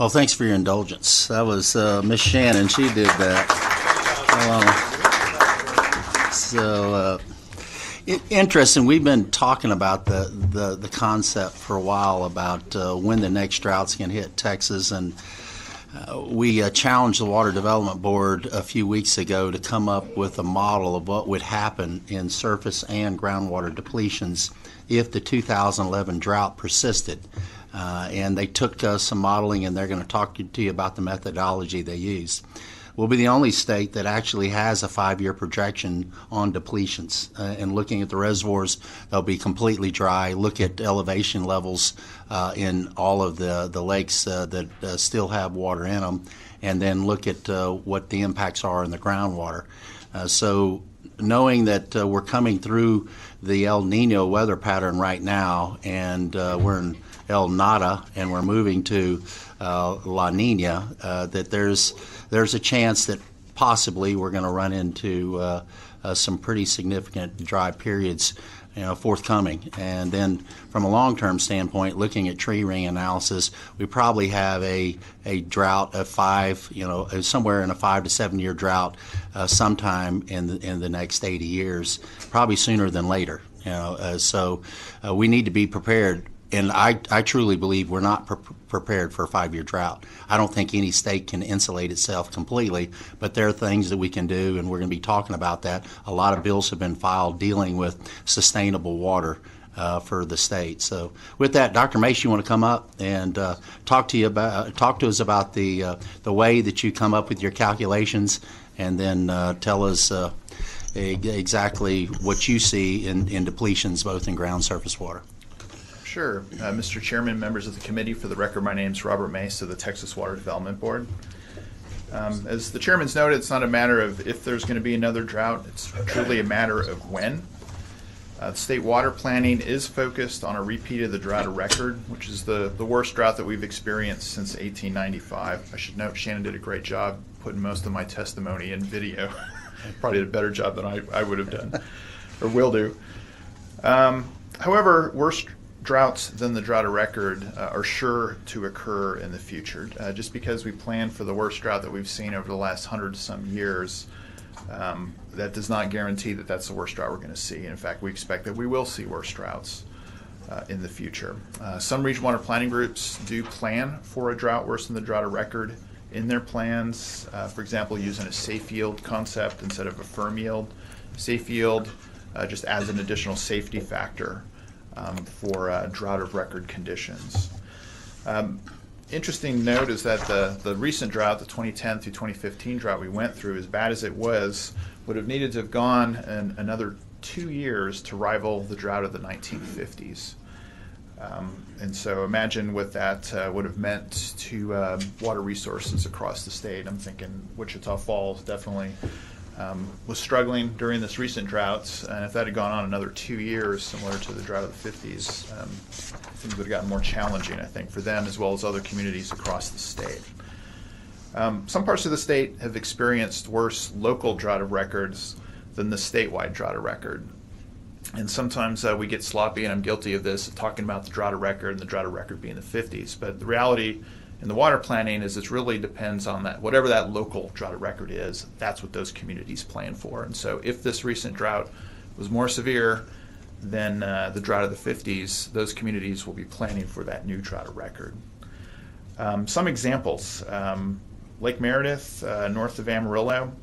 Well, thanks for your indulgence. That was Miss Shannon. She did that. Interesting. We've been talking about the concept for a while about when the next drought's going to hit Texas, and we challenged the Water Development Board a few weeks ago to come up with a model of what would happen in surface and groundwater depletions if the 2011 drought persisted. And they took some modeling, and they're going to talk to you about the methodology they used. We'll be the only state that actually has a 5-year projection on depletions. And looking at the reservoirs, they'll be completely dry. Look at elevation levels in all of the lakes that still have water in them, and then look at what the impacts are in the groundwater. So knowing that we're coming through the El Nino weather pattern right now, and we're in El Nada, and we're moving to La Nina, that there's a chance that possibly we're going to run into some pretty significant dry periods, forthcoming. And then from a long-term standpoint, looking at tree ring analysis, we probably have a drought of somewhere in a 5 to 7 year drought sometime in the next 80 years, probably sooner than later. So we need to be prepared. And I truly believe we're not prepared for a 5-year drought. I don't think any state can insulate itself completely, but there are things that we can do, and we're going to be talking about that. A lot of bills have been filed dealing with sustainable water for the state. So with that, Dr. Mace, you want to come up and talk to us about the way that you come up with your calculations, and then tell us exactly what you see in depletions, both in ground surface water. Sure. Mr. Chairman, members of the committee, for the record, my name is Robert Mace of the Texas Water Development Board. As the chairman's noted, it's not a matter of if there's going to be another drought, it's truly a matter of when. State water planning is focused on a repeat of the drought of record, which is the worst drought that we've experienced since 1895. I should note Shannon did a great job putting most of my testimony in video. Probably did a better job than I would have done, or will do. However, worse droughts than the drought of record are sure to occur in the future. Just because we plan for the worst drought that we've seen over the last 100-some years, that does not guarantee that that's the worst drought we're going to see. In fact, we expect that we will see worse droughts in the future. Some regional water planning groups do plan for a drought worse than the drought of record in their plans. For example, using a safe yield concept instead of a firm yield. Safe yield just adds an additional safety factor for drought of record conditions. Interesting note is that the recent drought, the 2010 through 2015 drought we went through, as bad as it was, would have needed to have gone another 2 years to rival the drought of the 1950s. And so imagine what that would have meant to water resources across the state. I'm thinking Wichita Falls definitely was struggling during this recent drought, and if that had gone on another 2 years, similar to the drought of the 50s, things would have gotten more challenging, I think, for them as well as other communities across the state. Some parts of the state have experienced worse local drought of records than the statewide drought of record. And sometimes we get sloppy, and I'm guilty of this, talking about the drought of record and the drought of record being the 50s. But the reality in the water planning is it really depends on that. Whatever that local drought of record is, that's what those communities plan for. And so if this recent drought was more severe than the drought of the 50s, those communities will be planning for that new drought of record. Some examples. Lake Meredith, north of Amarillo.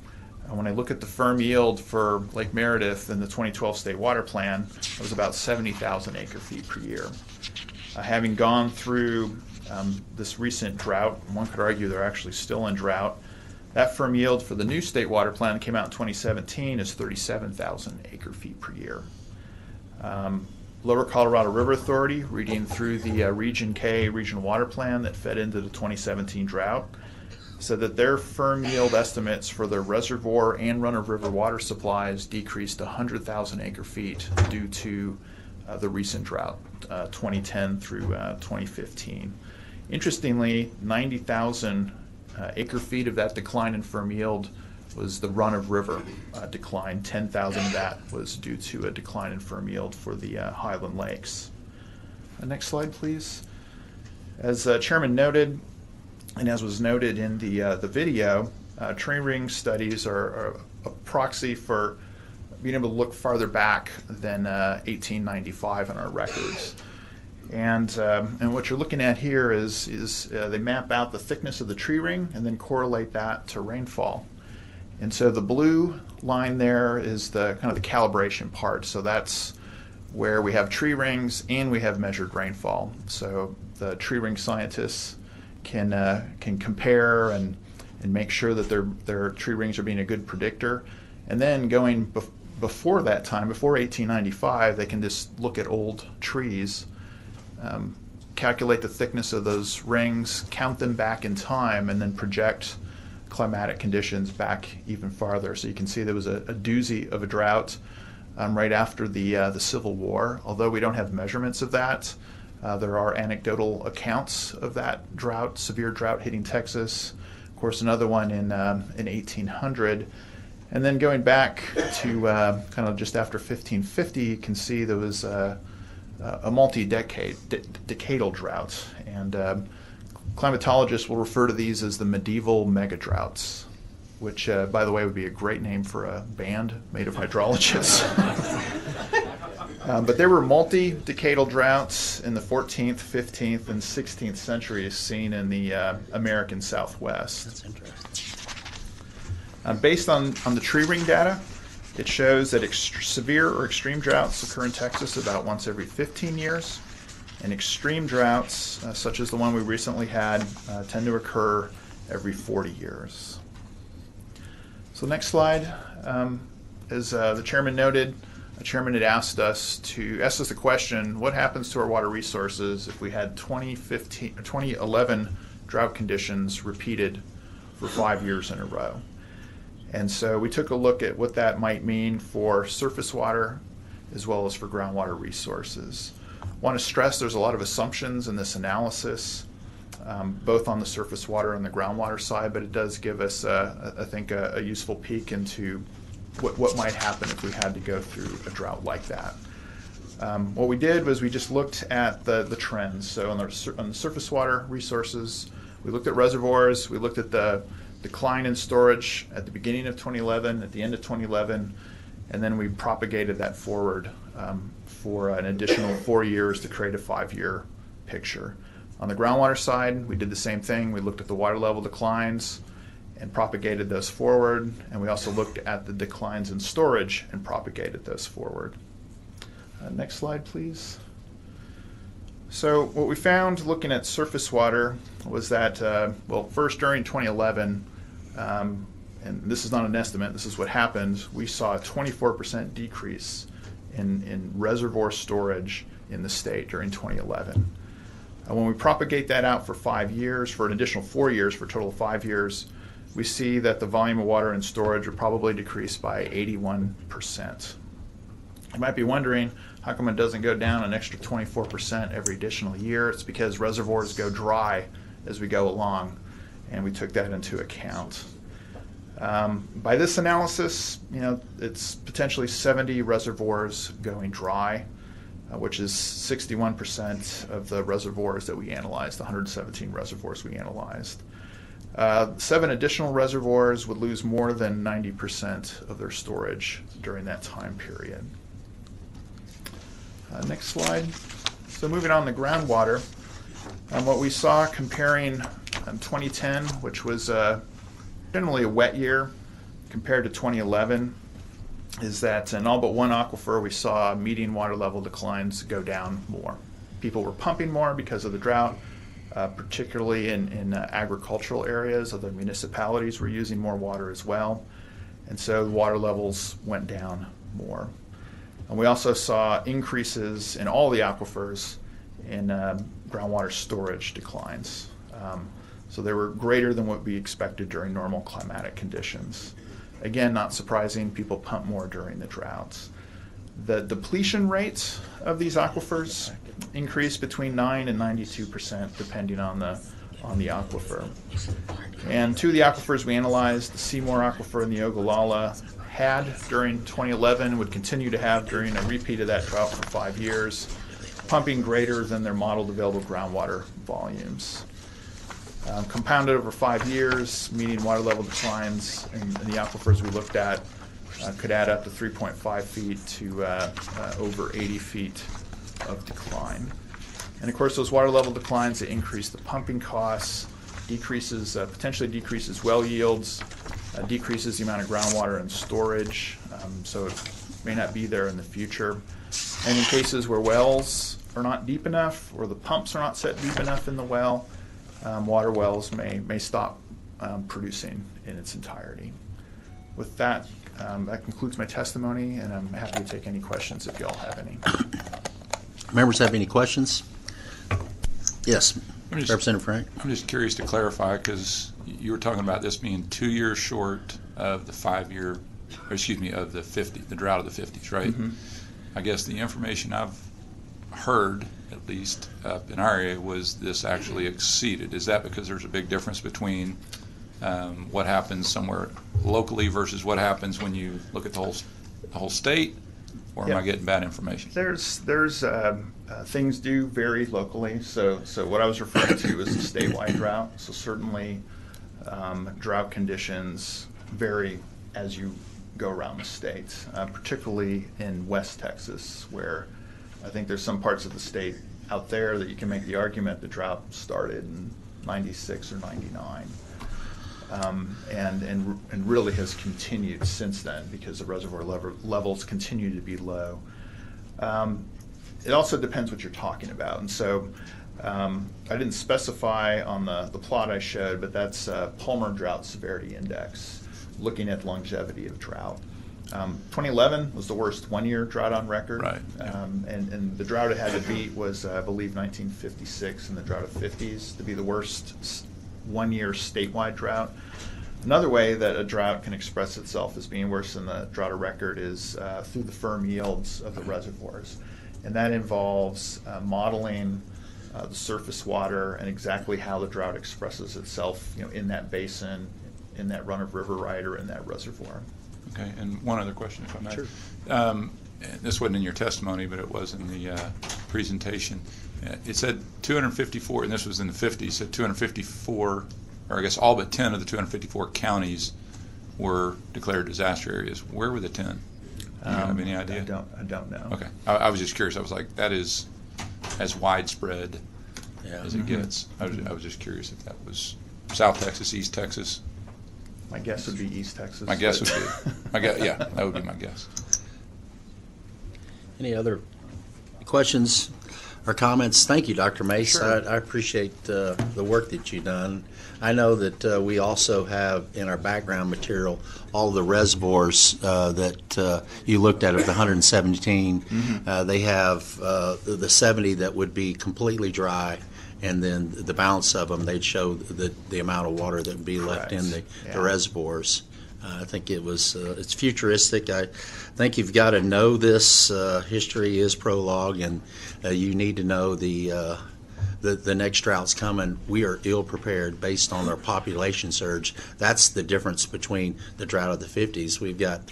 When I look at the firm yield for Lake Meredith in the 2012 State Water Plan, it was about 70,000 acre-feet per year. Having gone through this recent drought, one could argue they're actually still in drought, that firm yield for the new State Water Plan that came out in 2017 is 37,000 acre-feet per year. Lower Colorado River Authority, reading through the Region K Regional Water Plan that fed into the 2017 drought, said that their firm yield estimates for their reservoir and run-of-river water supplies decreased 100,000 acre-feet due to the recent drought, 2010 through 2015. Interestingly, 90,000 acre-feet of that decline in firm yield was the run-of-river decline. 10,000 of that was due to a decline in firm yield for the Highland Lakes. Next slide, please. As Chairman noted, And as was noted in the video, tree ring studies are a proxy for being able to look farther back than 1895 in our records. And what you're looking at here is they map out the thickness of the tree ring and then correlate that to rainfall. And so the blue line there is the kind of the calibration part. So that's where we have tree rings and we have measured rainfall. So the tree ring scientists can compare and make sure that their tree rings are being a good predictor. And then going before that time, before 1895, they can just look at old trees, calculate the thickness of those rings, count them back in time, and then project climatic conditions back even farther. So you can see there was a doozy of a drought right after the Civil War. Although we don't have measurements of that, there are anecdotal accounts of that drought, severe drought hitting Texas. Of course, another one in 1800. And then going back to kind of just after 1550, you can see there was a multi-decadal drought. And climatologists will refer to these as the medieval mega-droughts, which, by the way, would be a great name for a band made of hydrologists. But there were multi-decadal droughts in the 14th, 15th, and 16th centuries seen in the American Southwest. That's interesting. Based on the tree ring data, it shows that severe or extreme droughts occur in Texas about once every 15 years, and extreme droughts, such as the one we recently had, tend to occur every 40 years. So the next slide, as the chairman noted, the chairman had asked us the question, what happens to our water resources if we had 2011 drought conditions repeated for 5 years in a row? And so we took a look at what that might mean for surface water as well as for groundwater resources. I want to stress there's a lot of assumptions in this analysis, both on the surface water and the groundwater side, but it does give us, I think, a useful peek into what might happen if we had to go through a drought like that. What we did was we just looked at the trends. So on the surface water resources, we looked at reservoirs, we looked at the decline in storage at the beginning of 2011, at the end of 2011, and then we propagated that forward for an additional 4 years to create a 5-year picture. On the groundwater side, we did the same thing. We looked at the water level declines and propagated those forward, and we also looked at the declines in storage and propagated those forward. Next slide, please. So what we found looking at surface water was that, well, first during 2011, and this is not an estimate, this is what happened, we saw a 24% decrease in reservoir storage in the state during 2011. When we propagate that out for 5 years, for an additional 4 years, for a total of 5 years, we see that the volume of water in storage would probably decrease by 81%. You might be wondering, how come it doesn't go down an extra 24% every additional year? It's because reservoirs go dry as we go along, and we took that into account. By this analysis, it's potentially 70 reservoirs going dry, which is 61% of the reservoirs that we analyzed, the 117 reservoirs we analyzed. 7 additional reservoirs would lose more than 90% of their storage during that time period. Next slide. So moving on to groundwater, what we saw comparing 2010, which was generally a wet year, compared to 2011, is that in all but one aquifer we saw median water level declines go down more. People were pumping more because of the drought, particularly in agricultural areas. Other municipalities were using more water as well, and so the water levels went down more. And we also saw increases in all the aquifers in groundwater storage declines. So they were greater than what we expected during normal climatic conditions. Again, not surprising, people pump more during the droughts. The depletion rates of these aquifers increased between 9 and 92% depending on the aquifer. And 2 of the aquifers we analyzed, the Seymour Aquifer and the Ogallala, had during 2011, would continue to have during a repeat of that drought for 5 years, pumping greater than their modeled available groundwater volumes. Compounded over 5 years, median water level declines in the aquifers we looked at could add up to 3.5 feet to over 80 feet of decline. And of course, those water level declines, they increase the pumping costs, potentially decreases well yields, decreases the amount of groundwater and storage, so it may not be there in the future. And in cases where wells are not deep enough or the pumps are not set deep enough in the well, water wells may stop producing in its entirety. With that, that concludes my testimony, and I'm happy to take any questions if you all have any. Members have any questions? Yes, Representative Frank. I'm just curious to clarify, because you were talking about this being 2 years short of the 5-year, or excuse me, of the drought of the 50s, right? Mm-hmm. I guess the information I've heard, at least up in our area, was this actually exceeded. Is that because there's a big difference between what happens somewhere locally versus what happens when you look at the whole state, or am I getting bad information? There's things do vary locally. So what I was referring to is the statewide drought. So certainly drought conditions vary as you go around the state, particularly in West Texas, where I think there's some parts of the state out there that you can make the argument the drought started in 96 or 99. And really has continued since then because the reservoir levels continue to be low. It also depends what you're talking about. And so I didn't specify on the plot I showed, but that's Palmer Drought Severity Index, looking at longevity of drought. 2011 was the worst one-year drought on record. Right. And the drought it had to beat was, I believe, 1956 and the drought of 50s to be the worst one-year statewide drought. Another way that a drought can express itself as being worse than the drought of record is through the firm yields of the reservoirs. And that involves modeling the surface water and exactly how the drought expresses itself, in that basin, in that run-of-river right, or in that reservoir. Okay, and one other question, if I may. Sure. This wasn't in your testimony, but it was in the presentation. It said 254, and this was in the 50s, said 254, or I guess all but 10 of the 254 counties were declared disaster areas. Where were the 10? Do you have any idea? I don't know. Okay, I was just curious. I was like, that is as widespread as it gets. I was just curious if that was South Texas, East Texas. My guess would be East Texas. My guess would be, yeah, that would be my guess. Any other questions or comments? Thank you, Dr. Mace. Sure. I appreciate the work that you've done. I know that we also have in our background material all of the reservoirs that you looked at of the 117. Mm-hmm. They have the 70 that would be completely dry, and then the balance of them, they'd show the amount of water that would be left in the reservoirs. I think it's futuristic. I think you've got to know this. History is prologue, and you need to know the next drought's coming. We are ill prepared based on our population surge. That's the difference between the drought of the 50s. We've got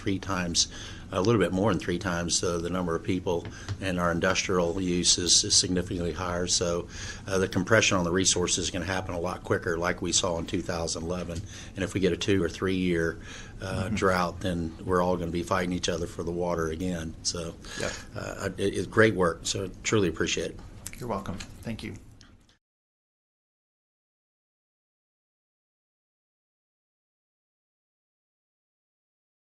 a little bit more than three times the number of people, and our industrial use is significantly higher. So the compression on the resources is going to happen a lot quicker, like we saw in 2011. And if we get a 2 or 3 year drought, then we're all going to be fighting each other for the water again. So it's great work. So truly appreciate it. You're welcome. Thank you.